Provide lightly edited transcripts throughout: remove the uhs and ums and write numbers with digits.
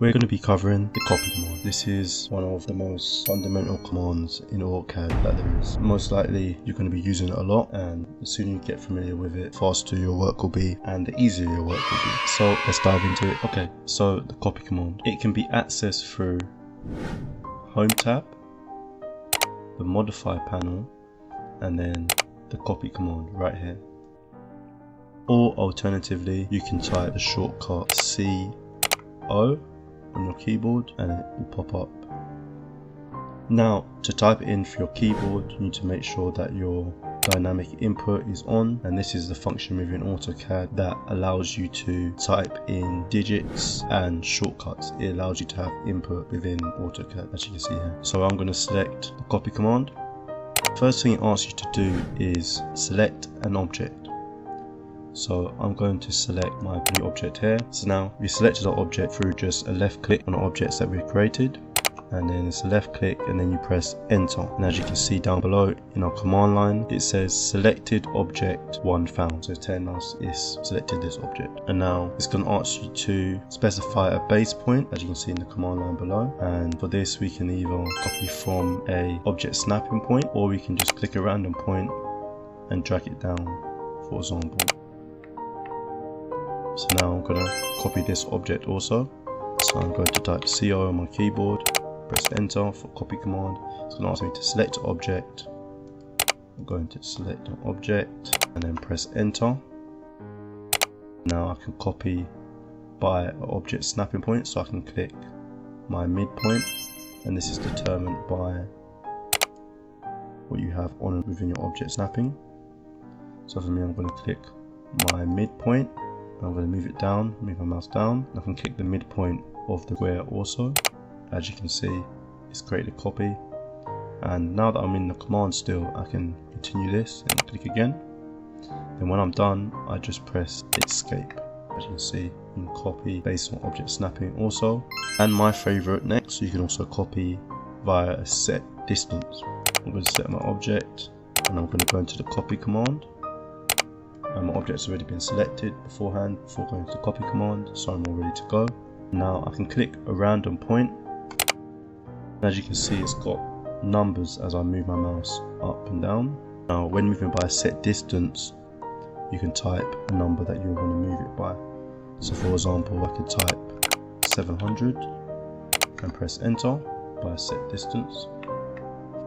We're going to be covering the copy command. This is one of the most fundamental commands in AutoCAD that there is. Most likely you're going to be using it a lot, and the sooner you get familiar with it, the faster your work will be and the easier your work will be. So let's dive into it. Okay, so the copy command. It can be accessed through Home tab, the modify panel, and then the copy command right here. Or alternatively, you can type the shortcut CO on your keyboard and it will pop up. Now, to type it in for your keyboard, you need to make sure that your dynamic input is on, and this is the function within AutoCAD that allows you to type in digits and shortcuts. It allows you to have input within AutoCAD, as you can see here. So I'm going to select the copy command. First thing it asks you to do is select an object. So I'm going to select my blue object here. So now we selected our object through just a left click on the objects that we've created, and then it's a left click and then you press enter. And as you can see down below in our command line, it says selected object 1 found. So it's telling us it's selected this object. And now it's going to ask you to specify a base point, as you can see in the command line below. And for this we can either copy from a object snapping point, or we can just click a random point and drag it down, for example. So now I'm going to copy this object also. So I'm going to type CO on my keyboard, press enter for copy command. It's going to ask me to select an object. I'm going to select an object and then press enter. Now I can copy by an object snapping point, so I can click my midpoint, and this is determined by what you have on within your object snapping. So for me, I'm going to click my midpoint. I'm going to move it down, move my mouse down. I can click the midpoint of the square also. As you can see, it's created a copy. And now that I'm in the command still, I can continue this and click again. Then when I'm done, I just press escape. As you can see, you can copy based on object snapping also. And my favorite next, you can also copy via a set distance. I'm going to set my object and I'm going to go into the copy command. And my object's already been selected beforehand before going to the copy command, so I'm all ready to go. Now I can click a random point. As you can see, it's got numbers as I move my mouse up and down. Now when moving by a set distance, you can type a number that you want to move it by. So for example, I could type 700 and press enter by a set distance.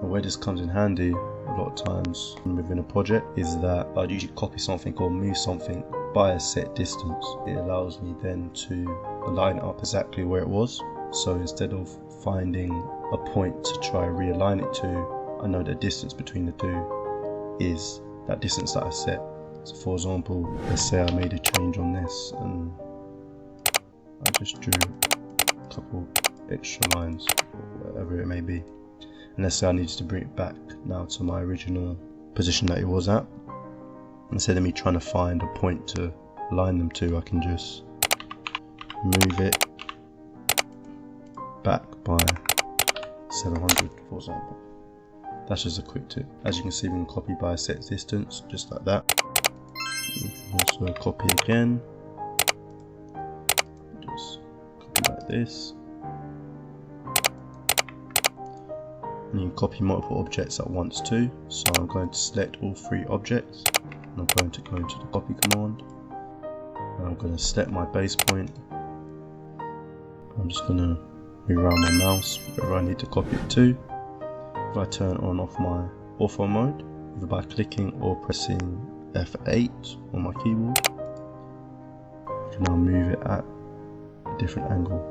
And where this comes in handy a lot of times within a project is that I'd usually copy something or move something by a set distance. It allows me then to line it up exactly where it was. So instead of finding a point to try and realign it to, I know the distance between the two is that distance that I set. So for example, let's say I made a change on this and I just drew a couple extra lines, or whatever it may be. And let's say I needed to bring it back now to my original position that it was at. Instead of me trying to find a point to align them to, I can just move it back by 700, for example. That's just a quick tip. As you can see, we can copy by a set distance, just like that. You can also copy again. Just copy like this. And you can copy multiple objects at once too. So I'm going to select all 3 objects and I'm going to go into the copy command and I'm going to select my base point. I'm just going to move around my mouse wherever I need to copy it to. If I turn on off my Orthomode, either by clicking or pressing F8 on my keyboard, I can now move it at a different angle,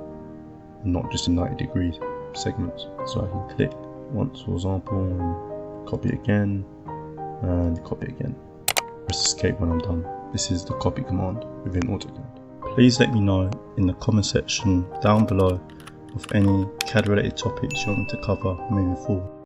not just in 90 degree segments. So I can click once, for example, and copy again and copy again. Press escape when I'm done. This is the copy command within AutoCAD. Please let me know in the comment section down below of any CAD related topics you want me to cover moving forward.